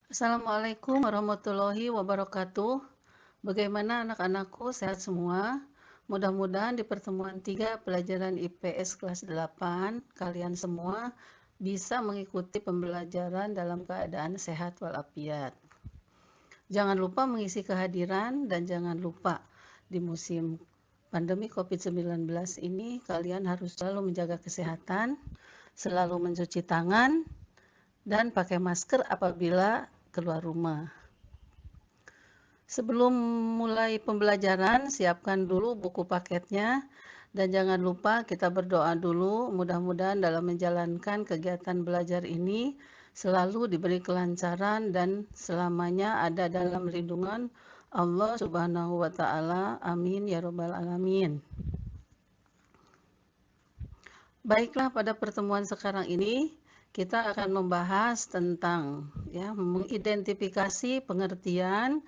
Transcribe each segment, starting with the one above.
Assalamualaikum warahmatullahi wabarakatuh. Bagaimana anak-anakku, sehat semua? Mudah-mudahan di pertemuan 3 pelajaran IPS kelas 8, kalian semua bisa mengikuti pembelajaran dalam keadaan sehat walafiat. Jangan lupa mengisi kehadiran dan jangan lupa di musim pandemi COVID-19 ini kalian harus selalu menjaga kesehatan, selalu mencuci tangan, dan pakai masker apabila keluar rumah. Sebelum mulai pembelajaran, siapkan dulu buku paketnya dan jangan lupa kita berdoa dulu. Mudah-mudahan dalam menjalankan kegiatan belajar ini selalu diberi kelancaran dan selamanya ada dalam lindungan Allah Subhanahu wa taala. Amin ya rabbal alamin. Baiklah, pada pertemuan sekarang ini kita akan membahas tentang mengidentifikasi pengertian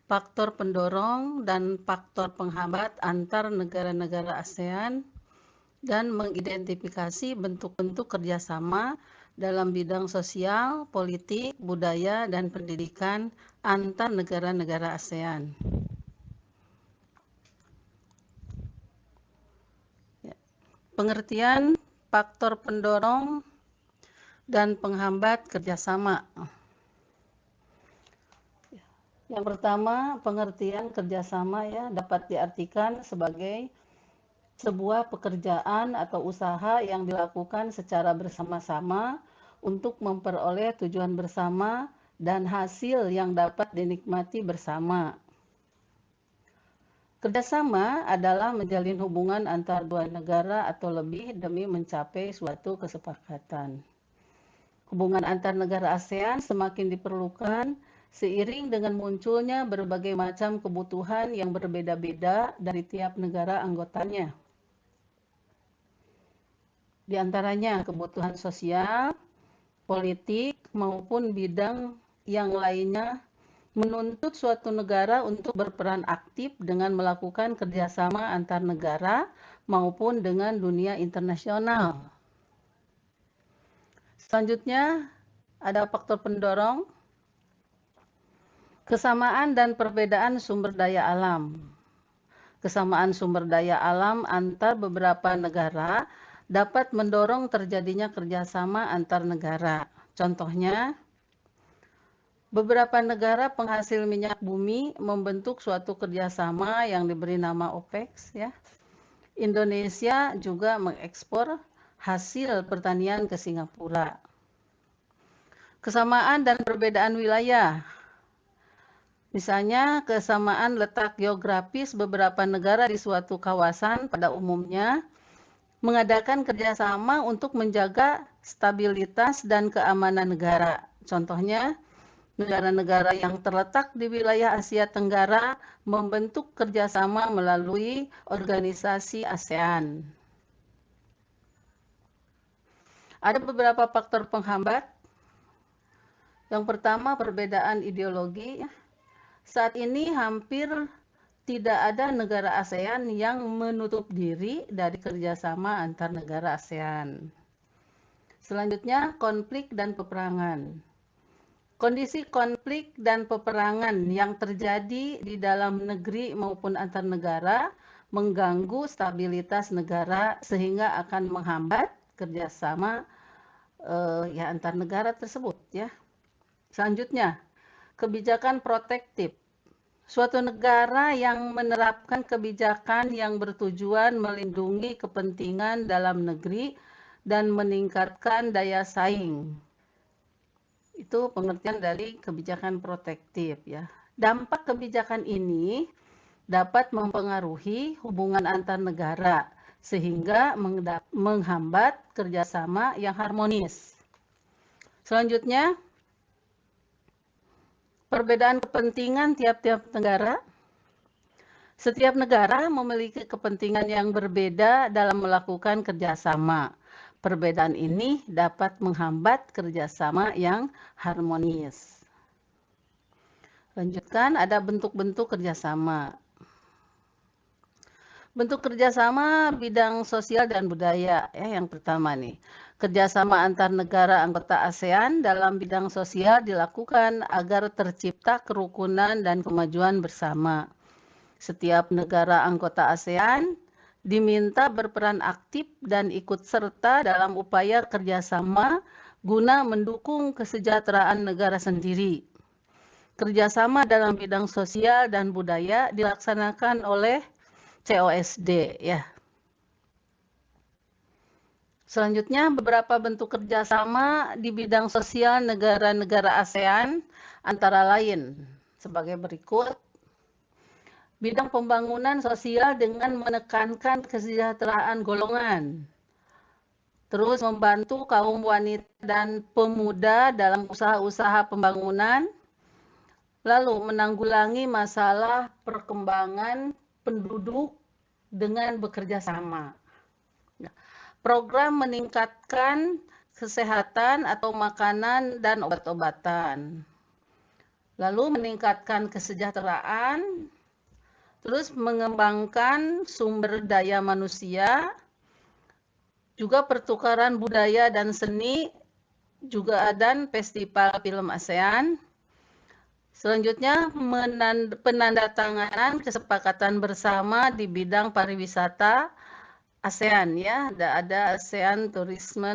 faktor pendorong dan faktor penghambat antar negara-negara ASEAN dan mengidentifikasi bentuk-bentuk kerjasama dalam bidang sosial, politik, budaya, dan pendidikan antar negara-negara ASEAN. Pengertian faktor pendorong dan penghambat kerjasama. Yang pertama, pengertian kerjasama dapat diartikan sebagai sebuah pekerjaan atau usaha yang dilakukan secara bersama-sama untuk memperoleh tujuan bersama dan hasil yang dapat dinikmati bersama. Kerjasama adalah menjalin hubungan antar dua negara atau lebih demi mencapai suatu kesepakatan. Hubungan antar negara ASEAN semakin diperlukan seiring dengan munculnya berbagai macam kebutuhan yang berbeda-beda dari tiap negara anggotanya. Di antaranya kebutuhan sosial, politik, maupun bidang yang lainnya menuntut suatu negara untuk berperan aktif dengan melakukan kerjasama antar negara maupun dengan dunia internasional. Selanjutnya, ada faktor pendorong, kesamaan dan perbedaan sumber daya alam. Kesamaan sumber daya alam antar beberapa negara dapat mendorong terjadinya kerjasama antar negara. Contohnya, beberapa negara penghasil minyak bumi membentuk suatu kerjasama yang diberi nama OPEC. Indonesia juga mengekspor hasil pertanian ke Singapura. Kesamaan dan perbedaan wilayah. Misalnya, kesamaan letak geografis beberapa negara di suatu kawasan pada umumnya mengadakan kerjasama untuk menjaga stabilitas dan keamanan negara. Contohnya, negara-negara yang terletak di wilayah Asia Tenggara membentuk kerjasama melalui organisasi ASEAN. Ada beberapa faktor penghambat. Yang pertama, perbedaan ideologi. Saat ini hampir tidak ada negara ASEAN yang menutup diri dari kerjasama antar negara ASEAN. Selanjutnya, konflik dan peperangan. Kondisi konflik dan peperangan yang terjadi di dalam negeri maupun antar negara mengganggu stabilitas negara sehingga akan menghambat kerjasama antar negara tersebut. Selanjutnya, kebijakan protektif. Suatu negara yang menerapkan kebijakan yang bertujuan melindungi kepentingan dalam negeri dan meningkatkan daya saing. Itu pengertian dari kebijakan protektif. Dampak kebijakan ini dapat mempengaruhi hubungan antar negara sehingga menghambat kerjasama yang harmonis. Selanjutnya, perbedaan kepentingan tiap-tiap negara. Setiap negara memiliki kepentingan yang berbeda dalam melakukan kerjasama. Perbedaan ini dapat menghambat kerjasama yang harmonis. Lanjutkan, ada bentuk-bentuk kerjasama. Bentuk kerjasama bidang sosial dan budaya. Yang pertama nih, Kerjasama antar negara anggota ASEAN dalam bidang sosial dilakukan agar tercipta kerukunan dan kemajuan bersama. Setiap negara anggota ASEAN diminta berperan aktif dan ikut serta dalam upaya kerjasama guna mendukung kesejahteraan negara sendiri. Kerjasama dalam bidang sosial dan budaya dilaksanakan oleh COSD, ya. Selanjutnya, beberapa bentuk kerjasama di bidang sosial negara-negara ASEAN antara lain sebagai berikut. Bidang pembangunan sosial dengan menekankan kesejahteraan golongan. Terus membantu kaum wanita dan pemuda dalam usaha-usaha pembangunan. Lalu menanggulangi masalah perkembangan penduduk dengan bekerja sama. Program meningkatkan kesehatan atau makanan dan obat-obatan. Lalu meningkatkan kesejahteraan, terus mengembangkan sumber daya manusia, juga pertukaran budaya dan seni, juga ada festival film ASEAN. Selanjutnya, penandatanganan kesepakatan bersama di bidang pariwisata ASEAN, ya, ada ASEAN Tourism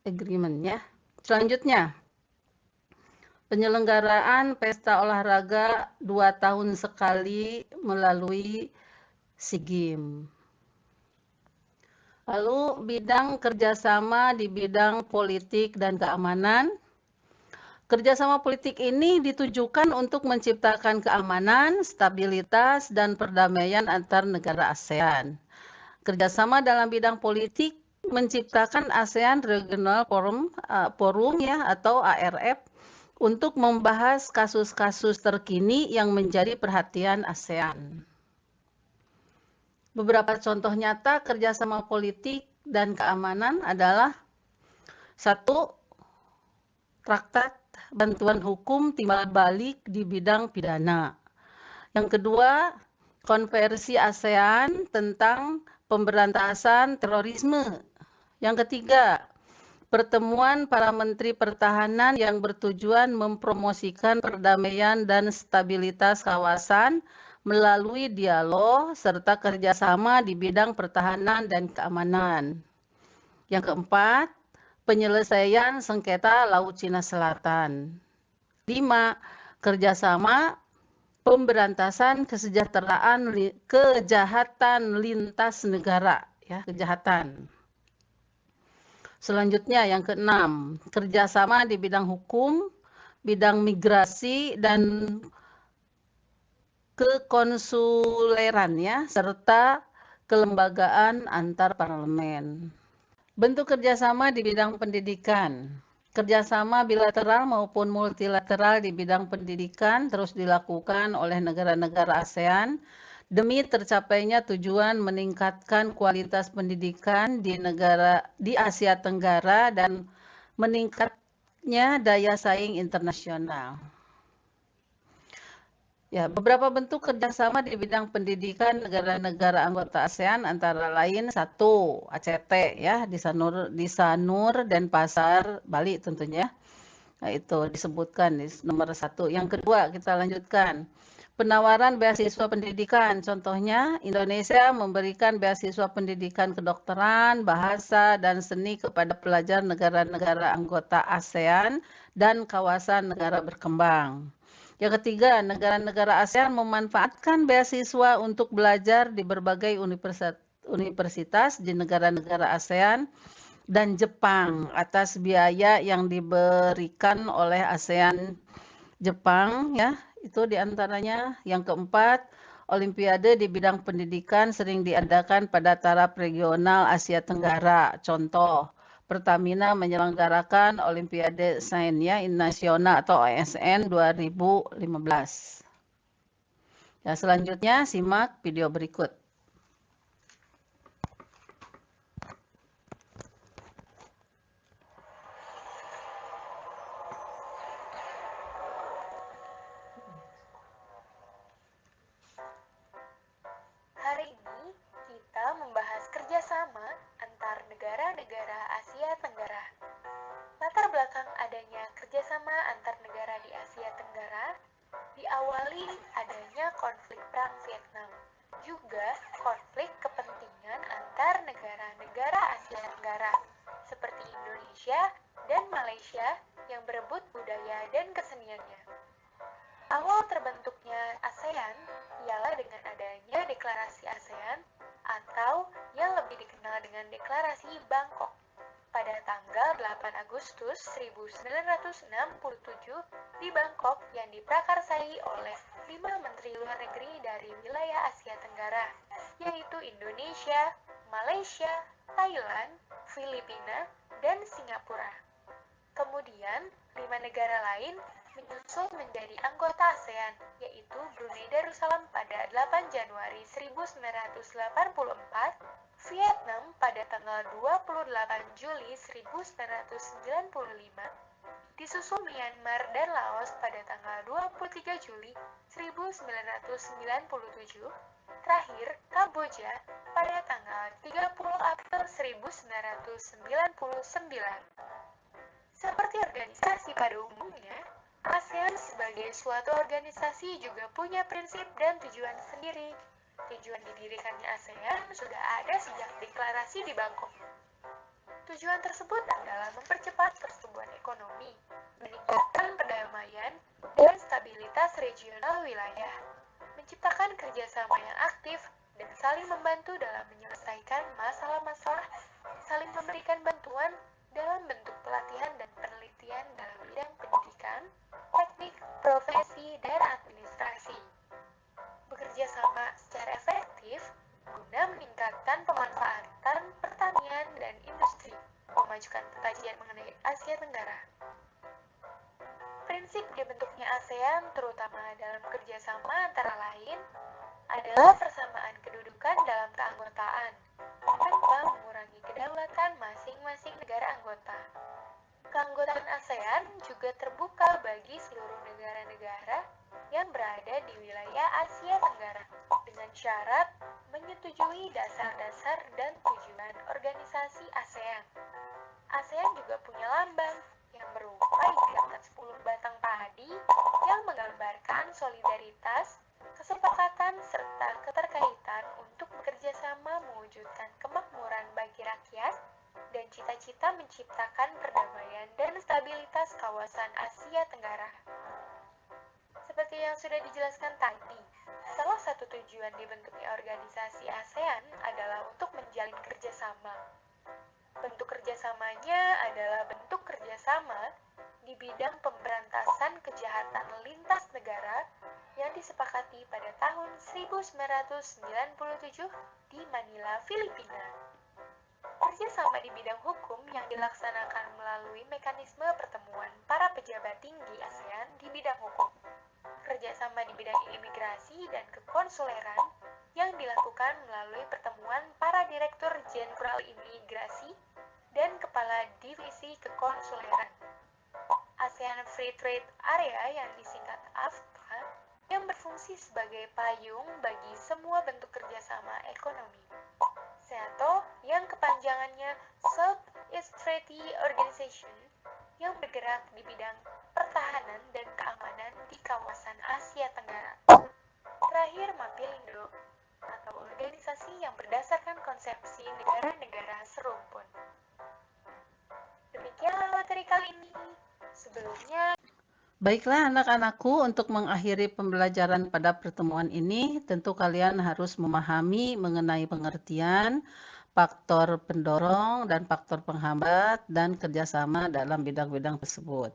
Agreement, ya. Selanjutnya, penyelenggaraan pesta olahraga 2 tahun sekali melalui SEA Games. Lalu bidang kerjasama di bidang politik dan keamanan. Kerjasama politik ini ditujukan untuk menciptakan keamanan, stabilitas, dan perdamaian antar negara ASEAN. Kerjasama dalam bidang politik menciptakan ASEAN Regional Forum, ya, atau ARF untuk membahas kasus-kasus terkini yang menjadi perhatian ASEAN. Beberapa contoh nyata kerjasama politik dan keamanan adalah: 1. Traktat Bantuan Hukum Timbal Balik di bidang pidana. Yang kedua, Konferensi ASEAN tentang pemberantasan terorisme. Yang ketiga, pertemuan para menteri pertahanan yang bertujuan mempromosikan perdamaian dan stabilitas kawasan melalui dialog serta kerjasama di bidang pertahanan dan keamanan. Yang keempat, penyelesaian sengketa Laut Cina Selatan. 5. Kerjasama pemberantasan kejahatan lintas negara, ya, kejahatan. Selanjutnya yang keenam, kerjasama di bidang hukum, bidang migrasi dan kekonsuleran, ya, serta kelembagaan antar parlemen. Bentuk kerjasama di bidang pendidikan. Kerjasama bilateral maupun multilateral di bidang pendidikan terus dilakukan oleh negara-negara ASEAN demi tercapainya tujuan meningkatkan kualitas pendidikan di Asia Tenggara dan meningkatnya daya saing internasional. Ya, beberapa bentuk kerjasama di bidang pendidikan negara-negara anggota ASEAN antara lain: 1. ACT, ya, di Sanur dan Pasar Bali tentunya. Nah, itu disebutkan di nomor 1. Yang kedua, kita lanjutkan. Penawaran beasiswa pendidikan. Contohnya, Indonesia memberikan beasiswa pendidikan kedokteran, bahasa, dan seni kepada pelajar negara-negara anggota ASEAN dan kawasan negara berkembang. Yang ketiga, negara-negara ASEAN memanfaatkan beasiswa untuk belajar di berbagai universitas di negara-negara ASEAN dan Jepang atas biaya yang diberikan oleh ASEAN Jepang, ya, itu diantaranya. Yang keempat, Olimpiade di bidang pendidikan sering diadakan pada taraf regional Asia Tenggara. Contoh, Pertamina menyelenggarakan Olimpiade Sains, ya, Nasional atau OSN 2015. Ya, selanjutnya simak video berikut. Hari ini kita membahas kerjasama antar negara-negara Asia Tenggara seperti adanya konflik Perang Vietnam, juga konflik kepentingan antar negara-negara Asia Tenggara, seperti Indonesia dan Malaysia yang berebut budaya dan keseniannya. Awal terbentuknya ASEAN ialah dengan adanya Deklarasi ASEAN atau yang lebih dikenal dengan Deklarasi Bangkok pada tanggal 8 Agustus 1967 di Bangkok yang diprakarsai oleh 5 menteri luar negeri dari wilayah Asia Tenggara, yaitu Indonesia, Malaysia, Thailand, Filipina, dan Singapura. Kemudian, 5 negara lain menyusul menjadi anggota ASEAN, yaitu Brunei Darussalam pada 8 Januari 1984, Vietnam pada tanggal 28 Juli 1995, disusul Myanmar dan Laos pada tanggal 23 Juli 1997, terakhir Kamboja pada tanggal 30 April 1999. Seperti organisasi pada umumnya, ASEAN sebagai suatu organisasi juga punya prinsip dan tujuan sendiri. Tujuan didirikannya ASEAN sudah ada sejak deklarasi di Bangkok. Tujuan tersebut adalah mempercepat pertumbuhan ekonomi, meningkatkan perdamaian dan stabilitas regional wilayah, menciptakan kerjasama yang aktif dan saling membantu dalam menyelesaikan masalah-masalah, saling memberikan bantuan dalam bentuk pelatihan dan penelitian dalam bidang pendidikan, teknik, profesi, dan administrasi. Bekerja sama secara efektif guna meningkatkan pemanfaatan pertanian dan industri, memajukan pengkajian mengenai Asia Tenggara. Prinsip dibentuknya ASEAN terutama dalam kerjasama antara lain adalah persamaan kedudukan dalam keanggotaan, tanpa mengurangi kedaulatan masing-masing negara anggota. Keanggotaan ASEAN juga terbuka bagi seluruh negara-negara yang berada di wilayah Asia Tenggara dengan syarat menyetujui dasar-dasar dan tujuan organisasi ASEAN. ASEAN juga punya lambang yang berupa ikatan 10 batang padi yang menggambarkan solidaritas, kesepakatan, serta keterkaitan untuk bekerja sama mewujudkan kemakmuran bagi rakyat dan cita-cita menciptakan perdamaian dan stabilitas kawasan Asia Tenggara. Seperti yang sudah dijelaskan tadi, salah satu tujuan dibentuknya organisasi ASEAN adalah untuk menjalin kerjasama. Bentuk kerjasamanya adalah bentuk kerjasama di bidang pemberantasan kejahatan lintas negara yang disepakati pada tahun 1997 di Manila, Filipina. Kerjasama di bidang hukum yang dilaksanakan melalui mekanisme pertemuan para pejabat tinggi ASEAN di bidang hukum. Kerjasama di bidang imigrasi dan kekonsuleran yang dilakukan melalui pertemuan para direktur jenderal imigrasi dan kepala divisi kekonsuleran. ASEAN Free Trade Area yang disingkat AFTA yang berfungsi sebagai payung bagi semua bentuk kerjasama ekonomi. SEATO yang kepanjangannya South East Treaty Organization yang bergerak di bidang pertahanan dan keamanan di kawasan Asia Tenggara. Terakhir, MAPINDO atau organisasi yang berdasarkan konsepsi negara-negara serumpun. Demikianlah materi kali ini. Sebelumnya, Baiklah anak-anakku, untuk mengakhiri pembelajaran pada pertemuan ini, tentu kalian harus memahami mengenai pengertian, faktor pendorong, dan faktor penghambat, dan kerjasama dalam bidang-bidang tersebut.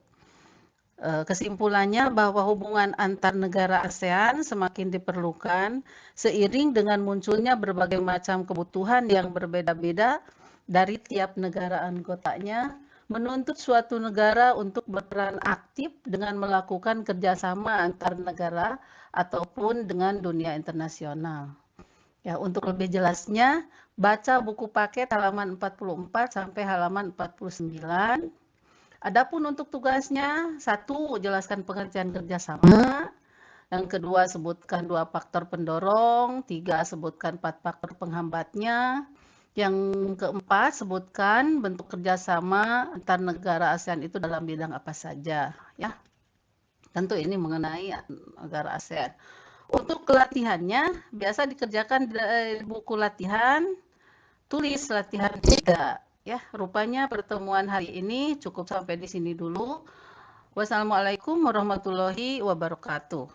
Kesimpulannya bahwa hubungan antar negara ASEAN semakin diperlukan seiring dengan munculnya berbagai macam kebutuhan yang berbeda-beda dari tiap negara anggotanya, menuntut suatu negara untuk berperan aktif dengan melakukan kerjasama antar negara ataupun dengan dunia internasional. Ya, untuk lebih jelasnya, baca buku paket halaman 44 sampai halaman 49. Adapun untuk tugasnya, satu, jelaskan pengertian kerjasama. Yang kedua, sebutkan 2 faktor pendorong. 3, sebutkan 4 faktor penghambatnya. Yang keempat, sebutkan bentuk kerjasama antar negara ASEAN itu dalam bidang apa saja. Ya. Tentu ini mengenai negara ASEAN. Untuk latihannya biasa dikerjakan di buku latihan, tulis latihan 3 ya. Rupanya pertemuan hari ini cukup sampai di sini dulu. Wassalamualaikum warahmatullahi wabarakatuh.